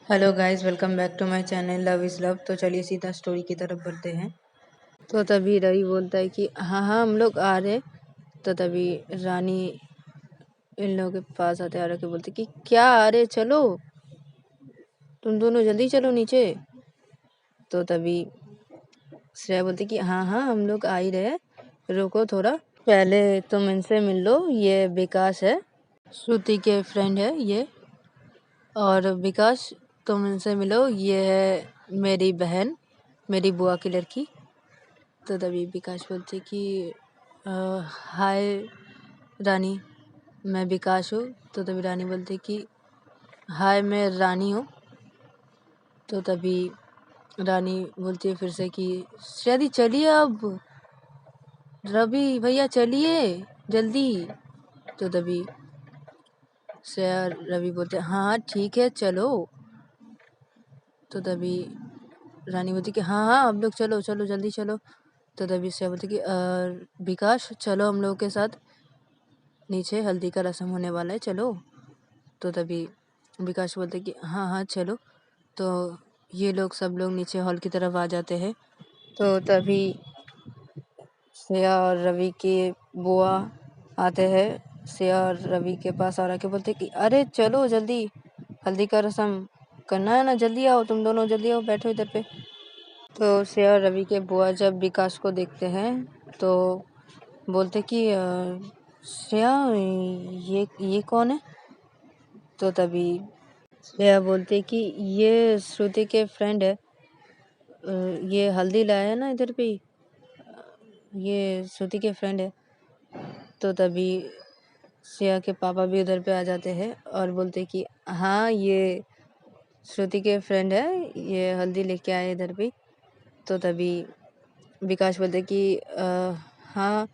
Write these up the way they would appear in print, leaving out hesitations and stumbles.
Hello guys, welcome back to my channel love is love. तो चलिए सीधा story की तरफ बढ़ते हैं। तो तभी रवि बोलता है कि हाँ हाँ हम लोग आ रहे। तो तभी रानी इन लोगों के पास आते आ के बोलती कि क्या आ रहे, चलो तुम दोनों जल्दी चलो नीचे। तो तभी श्रेया बोलती कि हाँ हाँ हम लोग आ ही रहे, रुको थोड़ा, पहले तुम इनसे मिल लो। ये विकास है, श्रुति के फ्रेंड है ये। और विकास तुम इनसे मिलो, ये है मेरी बहन, मेरी बुआ की लड़की। तो तभी विकास बोलते कि हाय रानी, मैं विकास हूँ। तो तभी रानी बोलती कि हाय मैं रानी हूँ। तो तभी रानी बोलती है फिर से कि श्रेया दी चलिए अब, रवि भैया चलिए जल्दी। तो तभी श्रेया रवि बोलते हाँ हाँ ठीक है चलो। तो तभी रानी बोलती कि हाँ हाँ हम लोग चलो चलो जल्दी चलो। तो तभी श्रेया बोलती कि विकास चलो हम लोगों के साथ, नीचे हल्दी का रस्म होने वाला है चलो। तो तभी विकास बोलते कि हाँ हाँ चलो। तो ये लोग सब लोग नीचे हॉल की तरफ आ जाते हैं। तो तभी श्रेया और रवि के बुआ आते हैं श्रेया और रवि के पास और आके बोलते कि अरे चलो जल्दी, हल्दी का रस्म करना है ना, जल्दी आओ तुम दोनों, जल्दी आओ बैठो इधर पे। तो श्रेया और रवि के बुआ जब विकास को देखते हैं तो बोलते कि श्रेया ये कौन है। तो तभी श्रेया बोलती कि ये श्रुति के फ्रेंड है, ये हल्दी लाया है ना इधर पे, ये श्रुति के फ्रेंड है। तो तभी श्रेया के पापा भी उधर पे आ जाते हैं और बोलते कि हाँ ये श्रुति के फ्रेंड है, ये हल्दी लेके आए इधर पे। तो तभी विकास बोलते कि हाँ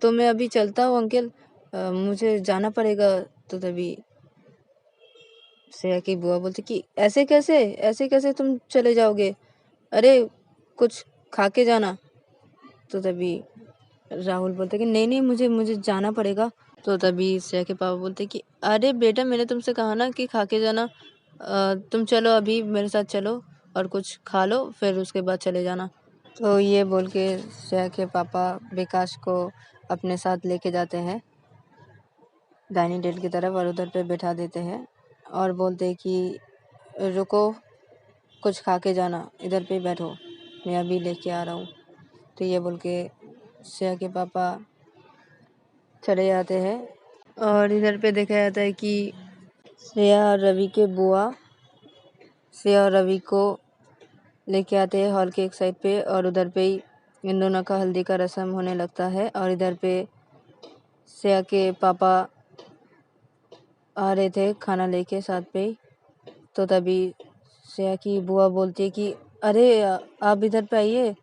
तो मैं अभी चलता हूँ अंकल, मुझे जाना पड़ेगा। तो तभी श्रेया की बुआ बोलती कि ऐसे कैसे तुम चले जाओगे, अरे कुछ खा के जाना। तो तभी राहुल बोलते कि नहीं नहीं मुझे मुझे जाना पड़ेगा। तो तभी श्रेया के पापा बोलते कि अरे बेटा मैंने तुमसे कहा ना कि खा के जाना, तुम चलो अभी मेरे साथ चलो और कुछ खा लो फिर उसके बाद चले जाना। तो ये बोल के श्रेया के पापा विकास को अपने साथ लेके जाते हैं डाइनिंग टेबल की तरफ और उधर पे बैठा देते हैं और बोलते हैं कि रुको कुछ खा के जाना, इधर पे बैठो मैं अभी लेके आ रहा हूँ। तो ये बोल के श्रेया के पापा चले जाते हैं और इधर पे देखा जाता है कि श्रेया और रवि के बुआ श्रेया और रवि को लेके आते हैं हॉल के एक साइड पे और उधर पे ही इन दोनों का हल्दी का रस्म होने लगता है। और इधर पे श्रेया के पापा आ रहे थे खाना लेके साथ पे ही। तो तभी श्रेया की बुआ बोलती है कि अरे आप इधर पे आइए,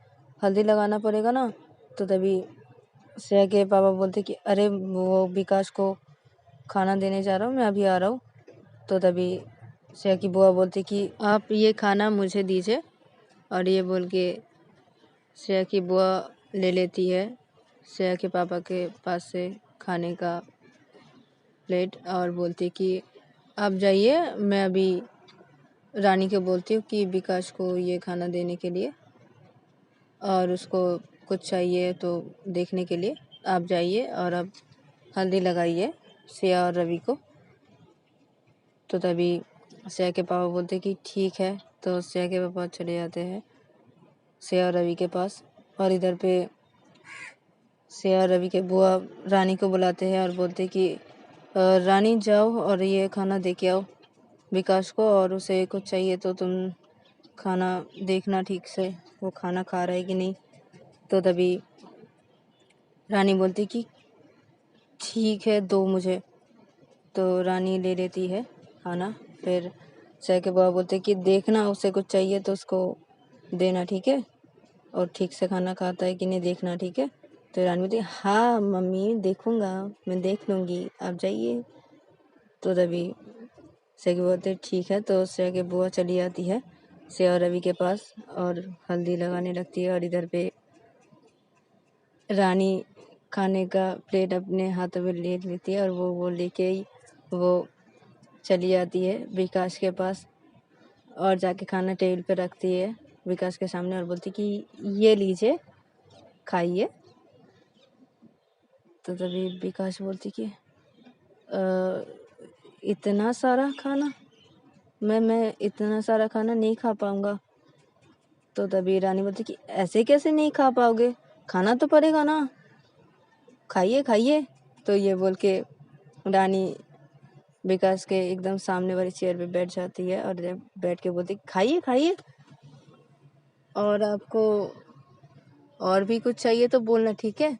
हल्दी लगाना पड़ेगा ना। तो तभी श्रेया के पापा बोलते कि अरे वो विकास को खाना देने जा रहा हूँ, मैं अभी आ रहा हूँ। तो तभी श्रेया की बुआ बोलती कि आप ये खाना मुझे दीजिए। और ये बोल के श्रेया की बुआ ले लेती है श्रेया के पापा के पास से खाने का प्लेट और बोलती कि आप जाइए, मैं अभी रानी को बोलती हूँ कि विकास को ये खाना देने के लिए और उसको कुछ चाहिए तो देखने के लिए आप जाइए और अब हल्दी लगाइए श्रेया और रवि को। तो तभी श्रेया के पापा बोलते कि ठीक है। तो श्रेया के पापा चले जाते हैं श्रेया और रवि के पास और इधर पे श्रेया और रवि के बुआ रानी को बुलाते हैं और बोलते कि रानी जाओ और ये खाना दे के आओ विकास को, और उसे कुछ चाहिए तो तुम खाना देखना ठीक से वो खाना खा रहा है कि नहीं। तो तभी रानी बोलती कि ठीक है दो मुझे। तो रानी ले लेती है खाना। फिर श्रेया के बुआ बोलते कि देखना उसे कुछ चाहिए तो उसको देना, ठीक है, और ठीक से खाना खाता है कि नहीं देखना, ठीक है। तो रानी बोलती हाँ मम्मी देखूंगा, मैं देख लूँगी, आप जाइए। तो तभी श्रेया की बोलते ठीक है। तो श्रेया की बुआ चली जाती है श्रेया और रवि के पास और हल्दी लगाने लगती है। और इधर पे रानी खाने का प्लेट अपने हाथों में ले लेती है और वो लेके ही वो चली जाती है विकास के पास। और जाके खाना टेबल पे रखती है विकास के सामने और बोलती कि ये लीजिए खाइए। तो तभी विकास बोलती कि इतना सारा खाना मैं इतना सारा खाना नहीं खा पाऊँगा। तो तभी रानी बोलती कि ऐसे कैसे नहीं खा पाओगे, खाना तो पड़ेगा ना, खाइए खाइए। तो ये बोल के रानी विकास के एकदम सामने वाली चेयर पे बैठ जाती है और जब बैठ के बोलती खाइए खाइए, और आपको और भी कुछ चाहिए तो बोलना, ठीक है,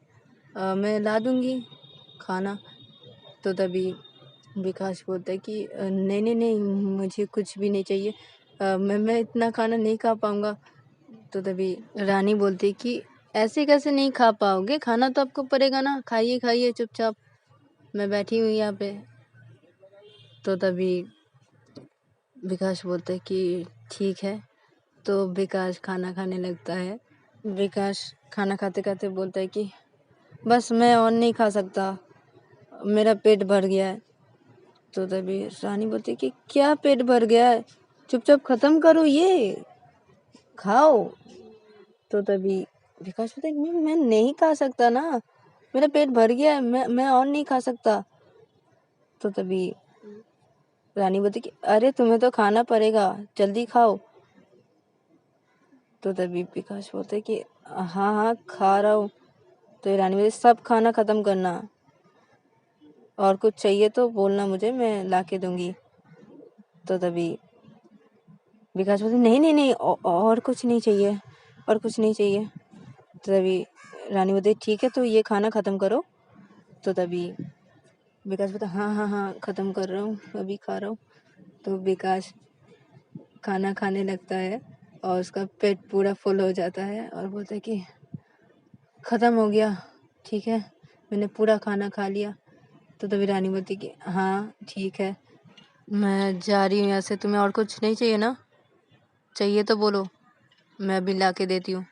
मैं ला दूँगी खाना। तो तभी विकास बोलता है कि नहीं नहीं नहीं, मुझे कुछ भी नहीं चाहिए, मैं इतना खाना नहीं खा पाऊँगा। तो तभी रानी बोलती है कि ऐसे कैसे नहीं खा पाओगे, खाना तो आपको पड़ेगा ना, खाइए खाइए चुपचाप, मैं बैठी हुई यहाँ पे। तो तभी विकास बोलता है कि ठीक है। तो विकास खाना खाने लगता है। विकास खाना खाते खाते बोलता है कि बस मैं और नहीं खा सकता, मेरा पेट भर गया है। तो तभी रानी बोलती है कि क्या पेट भर गया है, चुपचाप खत्म करो ये, खाओ। तो तभी विकास बोलता है मैं नहीं खा सकता ना, मेरा पेट भर गया है, मैं और नहीं खा सकता। तो तभी रानी बोलती कि अरे तुम्हें तो खाना पड़ेगा, जल्दी खाओ। तो तभी विकास बोलते है कि हाँ हाँ खा रहा हूँ। तो रानी बोलती सब खाना खत्म करना, और कुछ चाहिए तो बोलना मुझे, मैं ला के दूंगी। तो तभी विकास बोलते नहीं नहीं नहीं, और कुछ नहीं चाहिए, और कुछ नहीं चाहिए। तो तभी रानी बोलती ठीक है, तो ये खाना ख़त्म करो। तो तभी विकास बोलता हाँ हाँ हाँ ख़त्म कर रहा हूँ, अभी खा रहा हूँ। तो विकास खाना खाने लगता है और उसका पेट पूरा फुल हो जाता है और बोलता है कि ख़त्म हो गया, ठीक है, मैंने पूरा खाना खा लिया। तो तभी रानी बोलती कि हाँ ठीक है, मैं जा रही हूँ यहाँ से, तुम्हें और कुछ नहीं चाहिए ना, चाहिए तो बोलो, मैं अभी ला के देती हूँ।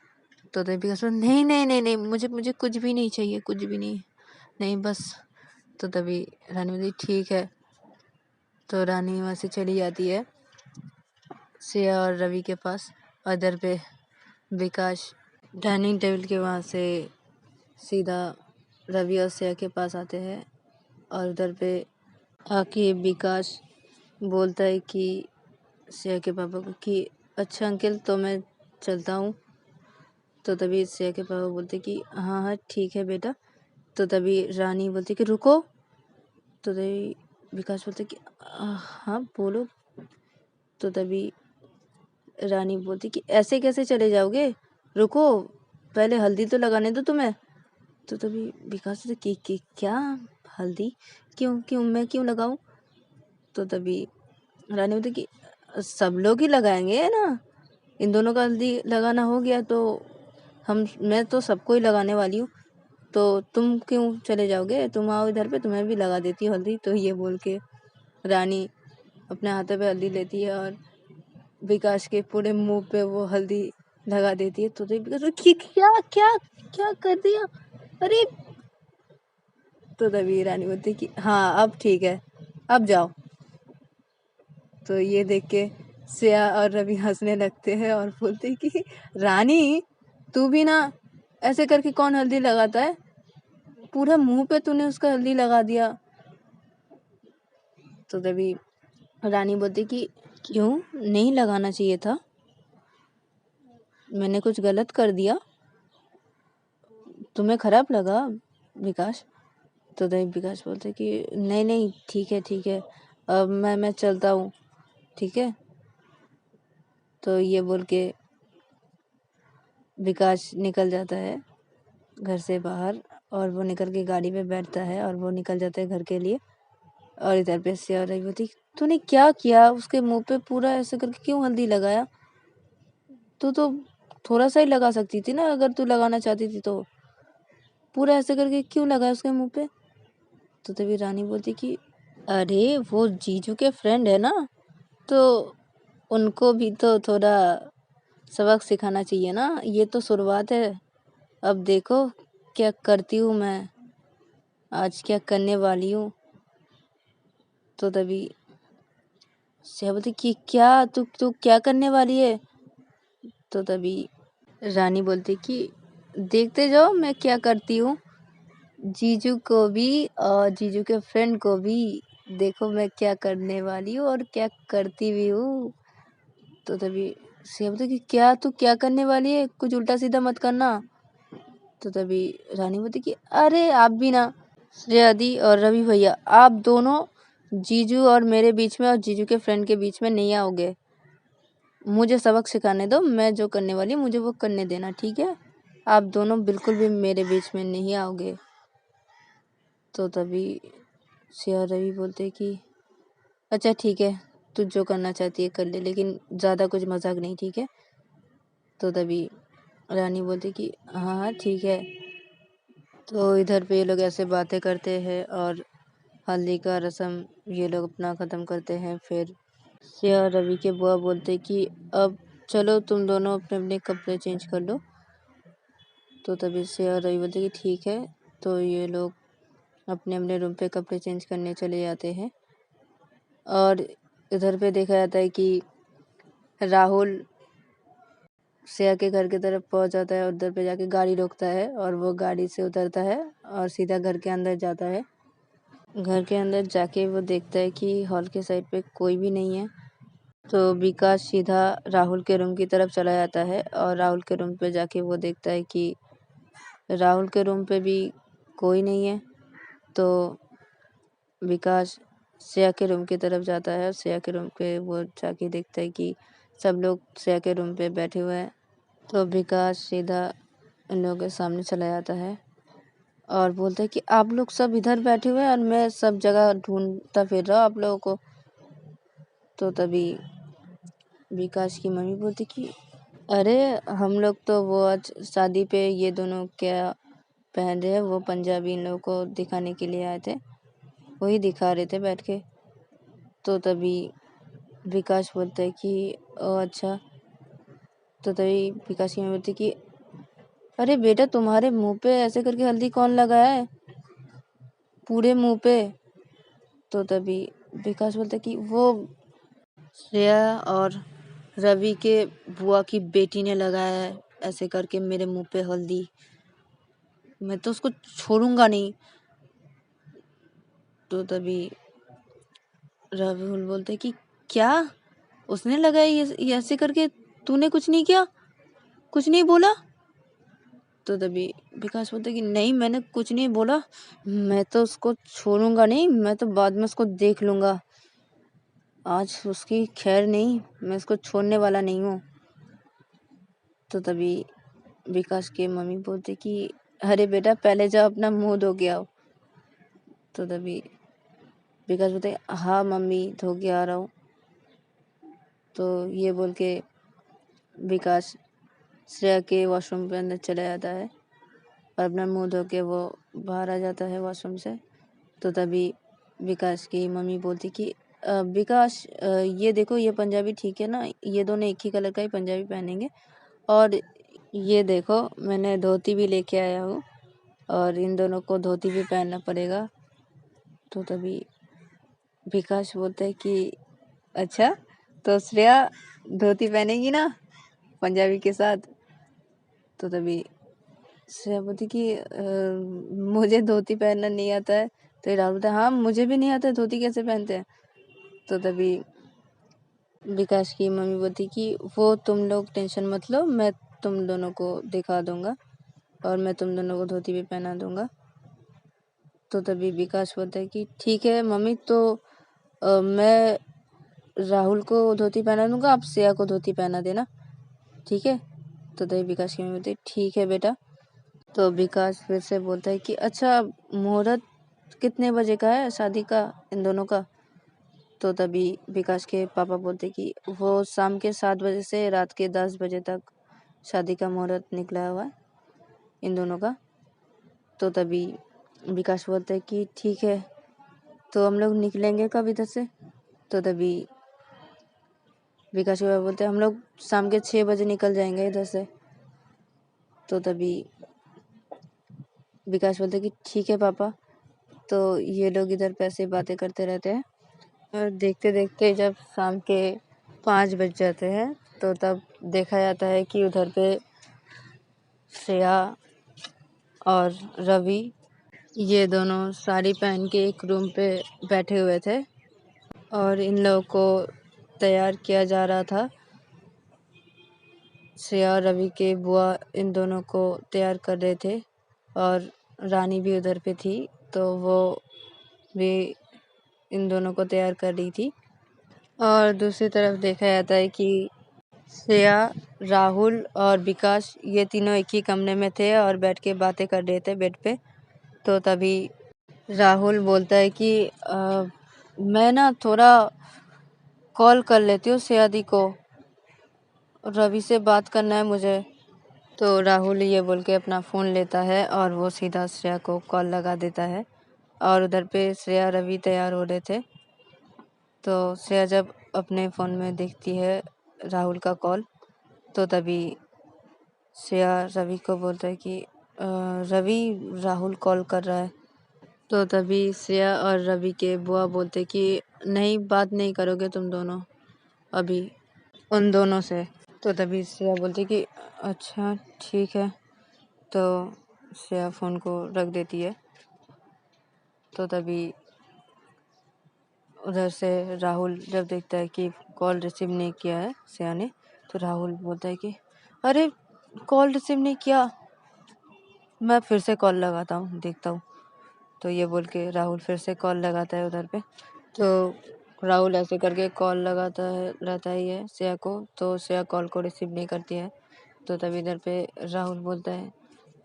तो तभी विकास बोलता नहीं नहीं नहीं नहीं, मुझे कुछ भी नहीं चाहिए, कुछ भी नहीं, नहीं बस। तो तभी रानी बोलती ठीक है। तो रानी वहाँ से चली जाती है श्रेया और रवि के पास। और इधर पे विकास डाइनिंग टेबल के वहाँ से सीधा रवि और श्रेया के पास आते हैं। और उधर पे आके विकास बोलता है कि श्रेया के पापा को कि अच्छा अंकल, तो मैं चलता हूँ। तो तभी श्रेया के पापा बोलते कि हाँ हाँ ठीक है बेटा। तो तभी रानी बोलती कि रुको। तो तभी विकास बोलते कि हाँ बोलो। तो तभी रानी बोलती कि ऐसे कैसे चले जाओगे, रुको, पहले हल्दी तो लगाने दो तुम्हें। तो तभी विकास बोलते कि क्या हल्दी, क्यों क्यों मैं क्यों लगाऊं। तो तभी रानी बोलती कि सब लोग ही लगाएंगे ना, इन दोनों का हल्दी लगाना हो गया तो मैं तो सबको ही लगाने वाली हूँ, तो तुम क्यों चले जाओगे, तुम आओ इधर पे, तुम्हें भी लगा देती हूँ हल्दी। तो ये बोल के रानी अपने हाथों पे हल्दी लेती है और विकास के पूरे मुंह पे वो हल्दी लगा देती है। तो विकास क्या क्या क्या कर दिया, अरे। तो तभी रानी बोलती कि हाँ अब ठीक है, अब जाओ। तो ये देख के श्रेया और रवि हंसने लगते हैं और बोलते कि रानी तू भी ना, ऐसे करके कौन हल्दी लगाता है, पूरा मुंह पे तूने उसका हल्दी लगा दिया। तो तभी रानी बोलती कि क्यों नहीं लगाना चाहिए था, मैंने कुछ गलत कर दिया, तुम्हें खराब लगा विकास। तो तभी विकास बोलते कि नहीं नहीं ठीक है, अब मैं चलता हूँ, ठीक है। तो ये बोल के विकास निकल जाता है घर से बाहर, और वो निकल के गाड़ी में बैठता है और वो निकल जाता है घर के लिए। और इधर पे से और बोलती तूने क्या किया, उसके मुंह पे पूरा ऐसे करके क्यों हल्दी लगाया, तू तो थोड़ा सा ही लगा सकती थी ना, अगर तू लगाना चाहती थी तो पूरा ऐसे करके क्यों लगाया उसके मुंह पे। तो तभी रानी बोलती कि अरे वो जीजू के फ्रेंड है ना, तो उनको भी तो थोड़ा सबक सिखाना चाहिए ना, ये तो शुरुआत है, अब देखो क्या करती हूँ मैं, आज क्या करने वाली हूँ। तो तभी श्रेया बोलती कि क्या तू तू क्या करने वाली है? तो तभी रानी बोलती कि देखते जाओ मैं क्या करती हूँ, जीजू को भी और जीजू के फ्रेंड को भी देखो मैं क्या करने वाली हूँ और क्या करती भी हूँ। तो तभी श्रेया बोलती कि क्या तू क्या करने वाली है, कुछ उल्टा सीधा मत करना। तो तभी रानी बोलती कि अरे आप भी ना, श्रेया दी और रवि भैया, आप दोनों जीजू और मेरे बीच में और जीजू के फ्रेंड के बीच में नहीं आओगे। मुझे सबक सिखाने दो, मैं जो करने वाली हूँ मुझे वो करने देना, ठीक है? आप दोनों बिल्कुल भी मेरे बीच में नहीं आओगे। तो तभी श्रेया और रवि बोलते कि अच्छा ठीक है, तू जो करना चाहती है कर ले, लेकिन ज़्यादा कुछ मजाक नहीं, ठीक है? तो तभी रानी बोलती कि हाँ हाँ ठीक है। तो इधर पे ये लोग ऐसे बातें करते हैं और हल्दी का रस्म ये लोग अपना ख़त्म करते हैं। फिर श्रेया और रवि के बुआ बोलते कि अब चलो तुम दोनों अपने अपने कपड़े चेंज कर लो। तो तभी श्रेया और रवि बोलते कि ठीक है। तो ये लोग अपने अपने रूम पे कपड़े चेंज करने चले जाते हैं और इधर पे देखा जाता है कि राहुल श्रेया के घर की तरफ पहुंच जाता है और उधर पे जाके गाड़ी रोकता है और वो गाड़ी से उतरता है और सीधा घर के अंदर जाता है। घर के अंदर जाके वो देखता है कि हॉल के साइड पे कोई भी नहीं है। तो विकास सीधा राहुल के रूम की तरफ चला जाता है और राहुल के रूम पे जाके वो देखता है कि राहुल के रूम पे भी कोई नहीं है। तो विकास श्रेया के रूम की तरफ जाता है और श्रेया के रूम पे वो जाके देखता है कि सब लोग श्रेया के रूम पे बैठे हुए हैं। तो विकास सीधा इन लोगों के सामने चला जाता है और बोलता है कि आप लोग सब इधर बैठे हुए हैं और मैं सब जगह ढूंढता फिर रहा हूँ आप लोगों को। तो तभी विकास की मम्मी बोलती कि अरे हम लोग तो वो आज शादी पे ये दोनों क्या पहन रहे हैं वो पंजाबी इन लोगों को दिखाने के लिए आए थे, वही दिखा रहे थे बैठ के। तो तभी विकास बोलता है कि ओ अच्छा। तो तभी विकास की मम्मी बोलती कि अरे बेटा तुम्हारे मुंह पे ऐसे करके हल्दी कौन लगाया है पूरे मुंह पे? तो तभी विकास बोलता है कि वो श्रेया और रवि के बुआ की बेटी ने लगाया है ऐसे करके मेरे मुंह पे हल्दी, मैं तो उसको छोड़ूंगा नहीं। तो तभी राहुल बोलते कि क्या उसने लगाई ये ऐसे करके, तूने कुछ नहीं किया, कुछ नहीं बोला? तो तभी विकास बोलते कि नहीं मैंने कुछ नहीं बोला, मैं तो उसको छोड़ूंगा नहीं, मैं तो बाद में उसको देख लूंगा, आज उसकी खैर नहीं, मैं उसको छोड़ने वाला नहीं हूँ। तो तभी विकास की मम्मी बोलती कि अरे बेटा पहले जाओ अपना मुंह धो के आओ। तो तभी विकास बोलते हाँ मम्मी धो के आ रहा हूँ। तो ये बोल के विकास श्रेया के वॉशरूम पे अंदर चला जाता है और अपना मुंह धो के वो बाहर आ जाता है वॉशरूम से। तो तभी विकास की मम्मी बोलती कि विकास ये देखो ये पंजाबी ठीक है ना, ये दोनों एक ही कलर का ही पंजाबी पहनेंगे और ये देखो मैंने धोती भी लेके आया हूँ और इन दोनों को धोती भी पहनना पड़ेगा। तो तभी विकास बोलता है कि अच्छा तो श्रेया धोती पहनेगी ना पंजाबी के साथ? तो तभी श्रेया बोलती कि मुझे धोती पहनना नहीं आता है। तो राहुल बोलता है हाँ मुझे भी नहीं आता है, धोती कैसे पहनते हैं? तो तभी विकास की मम्मी बोलती कि वो तुम लोग टेंशन मत लो, मैं तुम दोनों को दिखा दूंगा और मैं तुम दोनों को धोती भी पहना दूंगा। तो तभी विकास बोलता है कि ठीक है मम्मी, तो मैं राहुल को धोती पहना दूंगा, आप श्रेया को धोती पहना देना, ठीक है? तो तभी विकास की मम्मी बोलती है ठीक है बेटा। तो विकास फिर से बोलता है कि अच्छा मुहूर्त कितने बजे का है शादी का इन दोनों का? तो तभी विकास के पापा बोलते कि वो शाम के 7 बजे से रात के 10 बजे तक शादी का मुहूर्त निकला हुआ है इन दोनों का। तो तभी विकास बोलते है कि ठीक है, तो हम लोग निकलेंगे कब इधर से? तो तभी विकास के पापा बोलते हैं हम लोग शाम के 6 बजे निकल जाएंगे इधर से। तो तभी विकास बोलते कि ठीक है पापा। तो ये लोग इधर पे ऐसे बातें करते रहते हैं देखते देखते जब शाम के 5 बज जाते हैं तो तब देखा जाता है कि उधर पे श्रेया और रवि ये दोनों साड़ी पहन के एक रूम पे बैठे हुए थे और इन लोगों को तैयार किया जा रहा था। श्रेया और रवि के बुआ इन दोनों को तैयार कर रहे थे और रानी भी उधर पे थी, तो वो भी इन दोनों को तैयार कर रही थी। और दूसरी तरफ देखा जाता है कि श्रेया, राहुल और विकास ये तीनों एक ही कमरे में थे और बैठ के बातें कर रहे थे बेड पे। तो तभी राहुल बोलता है कि मैं ना थोड़ा कॉल कर लेती हूँ श्रेया दी को, रवि से बात करना है मुझे। तो राहुल ये बोल के अपना फ़ोन लेता है और वो सीधा श्रेया को कॉल लगा देता है। और उधर पे श्रेया रवि तैयार हो रहे थे, तो श्रेया जब अपने फ़ोन में देखती है राहुल का कॉल, तो तभी श्रेया रवि को बोलता है कि रवि, राहुल कॉल कर रहा है। तो तभी श्रेया और रवि के बुआ बोलते कि नहीं, बात नहीं करोगे तुम दोनों अभी उन दोनों से। तो तभी श्रेया बोलती कि अच्छा ठीक है। तो श्रेया फ़ोन को रख देती है। तो तभी उधर से राहुल जब देखता है कि कॉल रिसीव नहीं किया है श्रेया ने, तो राहुल बोलता है कि अरे कॉल रिसीव नहीं किया, मैं फिर से कॉल लगाता हूँ, देखता हूँ। तो ये बोल के राहुल फिर से कॉल लगाता है उधर पे। तो राहुल ऐसे करके कॉल लगाता है रहता ही है श्रेया को, तो श्रेया कॉल को रिसीव नहीं करती है। तो तभी इधर पे राहुल बोलता है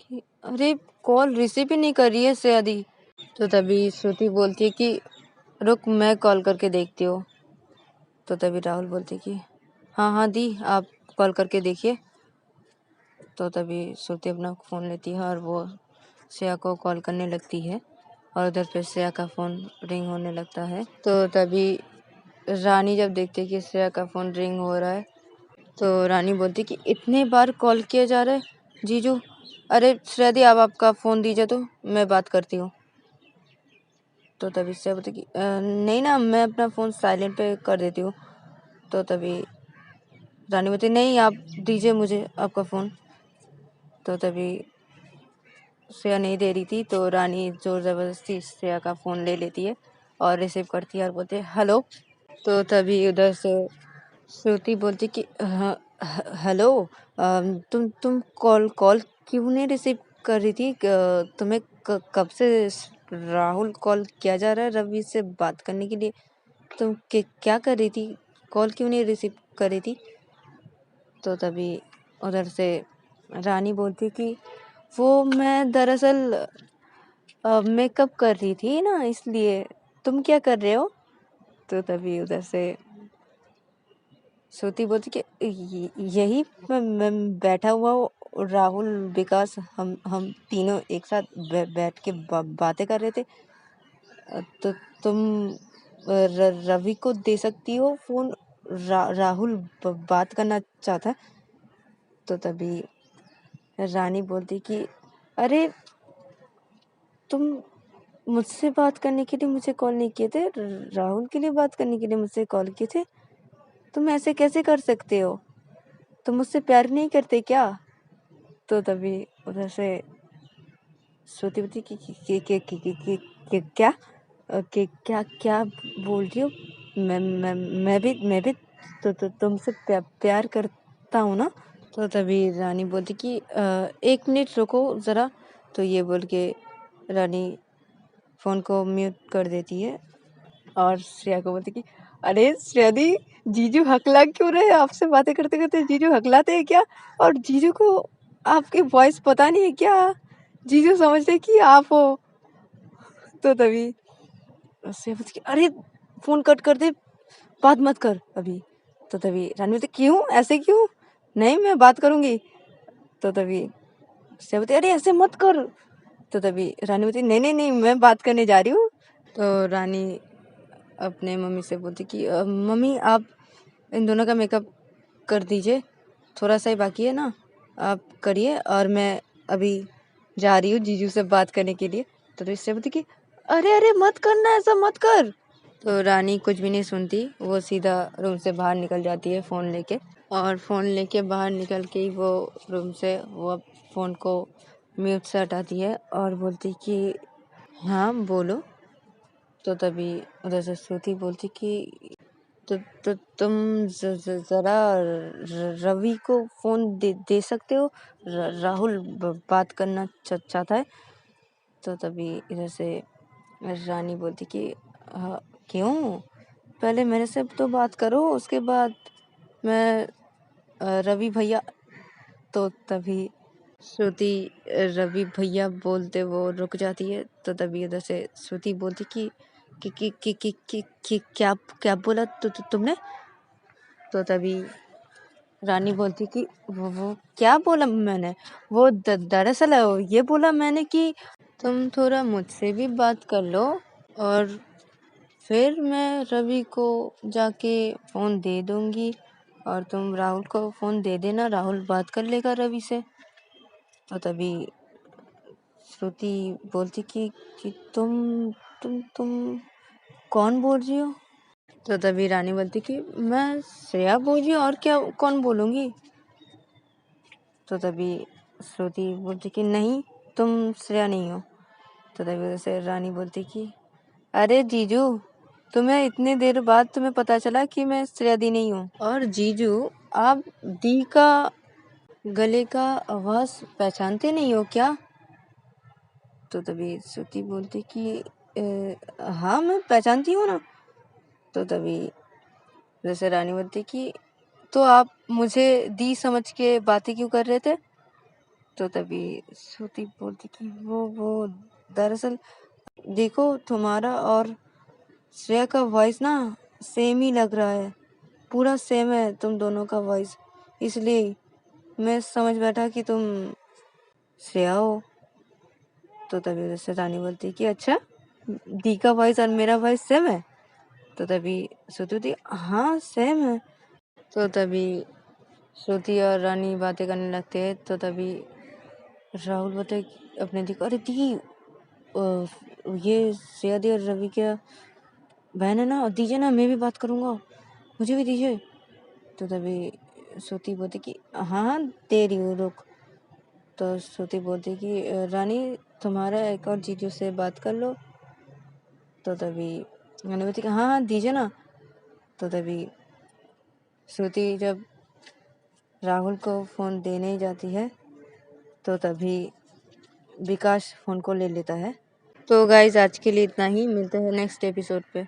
कि अरे कॉल रिसीव ही नहीं कर रही है श्रेया दी। तो तभी श्रुति बोलती है कि रुक, मैं कॉल करके देखती हूँ। तो तभी राहुल बोलते कि हाँ हाँ दी, आप कॉल करके देखिए। तो तभी श्रुति अपना फ़ोन लेती है और वो श्रेया को कॉल करने लगती है और उधर पे श्रेया का फ़ोन रिंग होने लगता है। तो तभी रानी जब देखती है कि श्रेया का फ़ोन रिंग हो रहा है, तो रानी बोलती कि इतने बार कॉल किया जा रहा है जीजू, अरे श्रेया दी आप आपका फ़ोन दीजिए तो मैं बात करती हूँ। तो तभी श्रेया बोलती कि नहीं ना, मैं अपना फ़ोन साइलेंट पे कर देती हूँ। तो तभी रानी बोलती नहीं, आप दीजिए मुझे आपका फ़ोन। तो तभी श्रेया नहीं दे रही थी, तो रानी जोर ज़बरदस्ती श्रेया का फ़ोन ले लेती है और रिसीव करती है और बोलती है हेलो। तो तभी उधर से श्रुति बोलती कि हेलो, तुम कॉल कॉल क्यों नहीं रिसीव कर रही थी? तुम्हें कब से राहुल कॉल किया जा रहा है रवि से बात करने के लिए, तुम क्या कर रही थी? कॉल क्यों नहीं रिसीव कर रही थी? तो तभी उधर से रानी बोलती कि वो मैं दरअसल मेकअप कर रही थी ना, इसलिए। तुम क्या कर रहे हो? तो तभी उधर से श्रुति बोलती कि यही मैं बैठा हुआ हूँ, राहुल विकास हम तीनों एक साथ बैठ के बातें कर रहे थे। तो तुम रवि को दे सकती हो फ़ोन, राहुल बात करना चाहता है। तो तभी रानी बोलती कि अरे तुम मुझसे बात करने के लिए मुझे कॉल नहीं किए थे, राहुल के लिए बात करने के लिए मुझसे कॉल किए थे। तुम ऐसे कैसे कर सकते हो? तुम मुझसे प्यार नहीं करते क्या? तो तभी उधर से श्रुति बोलती कि क्या क्या क्या बोल रही हो? मैं भी तो तुमसे प्यार करता हूँ ना। तो तभी रानी बोलती कि 1 मिनट रुको ज़रा। तो ये बोल के रानी फ़ोन को म्यूट कर देती है और श्रेया को बोलती कि अरे श्रेया दी, जीजू हकला क्यों रहे? आपसे बातें करते करते जीजू हकलाते हैं क्या? और जीजू को आपकी वॉइस पता नहीं है क्या? जीजू समझते कि आप हो। तो तभी श्रेया बोलती कि अरे फ़ोन कट कर दे, बात मत कर अभी। तो तभी रानी बोलती क्यों, ऐसे क्यों? नहीं, मैं बात करूँगी। तो तभी श्रेया बोलती अरे ऐसे मत कर। तो तभी रानी बोलती नहीं नहीं नहीं, मैं बात करने जा रही हूँ। तो रानी अपने मम्मी से बोलती कि मम्मी आप इन दोनों का मेकअप कर दीजिए, थोड़ा सा ही बाकी है ना, आप करिए और मैं अभी जा रही हूँ जीजू से बात करने के लिए। तो इससे बोलती कि अरे अरे मत करना, ऐसा मत कर। तो रानी कुछ भी नहीं सुनती, वो सीधा रूम से बाहर निकल जाती है फ़ोन लेके। और फ़ोन लेके बाहर निकल के ही वो रूम से वो फ़ोन को म्यूट से हटाती है और बोलती कि हाँ बोलो। तो तभी उधर से श्रुति बोलती कि तो तुम ज़रा रवि को फ़ोन दे सकते हो, राहुल बात करना चाहता है। तो तभी इधर से रानी बोलती कि हाँ, क्यों, पहले मेरे से तो बात करो, उसके बाद मैं रवि भैया। तो तभी श्रुति रवि भैया बोलते वो रुक जाती है। तो तभी उधर से श्रुति बोलती कि क्या क्या बोला तुमने। तो तभी रानी बोलती कि वो क्या बोला मैंने, वो दरअसल ये बोला मैंने कि तुम थोड़ा मुझसे भी बात कर लो और फिर मैं रवि को जाके फ़ोन दे दूंगी और तुम राहुल को फ़ोन दे देना, राहुल बात कर लेगा रवि से। तो तभी श्रुति बोलती कि तुम कौन बोल रही हो। तो तभी रानी बोलती कि मैं श्रेया बोल रही हूँ, और क्या कौन बोलूँगी। तो तभी श्रुति बोलती कि नहीं, तुम श्रेया नहीं हो। तो तभी वैसे रानी बोलती कि अरे जीजू, तुम्हें इतनी देर बाद तुम्हें पता चला कि मैं श्रेया दी नहीं हूँ। और जीजू, आप दी का गले का आवाज़ पहचानते नहीं हो क्या। तो तभी श्रुति बोलती कि हाँ मैं पहचानती हूँ ना। तो तभी जैसे रानी बोलती कि तो आप मुझे दी समझ के बातें क्यों कर रहे थे। तो तभी श्रुति बोलती कि वो दरअसल देखो, तुम्हारा और श्रेया का वॉइस ना सेम ही लग रहा है, पूरा सेम है तुम दोनों का वॉइस, इसलिए मैं समझ बैठा कि तुम श्रेया हो। तो तभी जैसे रानी बोलती कि अच्छा, दी का वॉइस और मेरा वॉइस सेम है। तो तभी श्रुति बोलती हाँ सेम है। तो तभी श्रुति और रानी बातें करने लगते हैं। तो तभी राहुल बोलते अपने दी को, अरे दी, ये श्रेया दी और रवि के बहन है ना, दीजिए ना, मैं भी बात करूँगा, मुझे भी दीजिए। तो तभी श्रुति बोलती कि हाँ दे रही हूँ, रुक। तो श्रुति बोलती कि रानी, तुम्हारा एक और जीजू से बात कर लो। तो तभी रानी बोलती कि हाँ दीजिए ना। तो तभी श्रुति जब राहुल को फ़ोन देने जाती है तो तभी विकास फ़ोन को ले लेता है। तो गाइज आज के लिए इतना ही, मिलते हैं नेक्स्ट एपिसोड पे।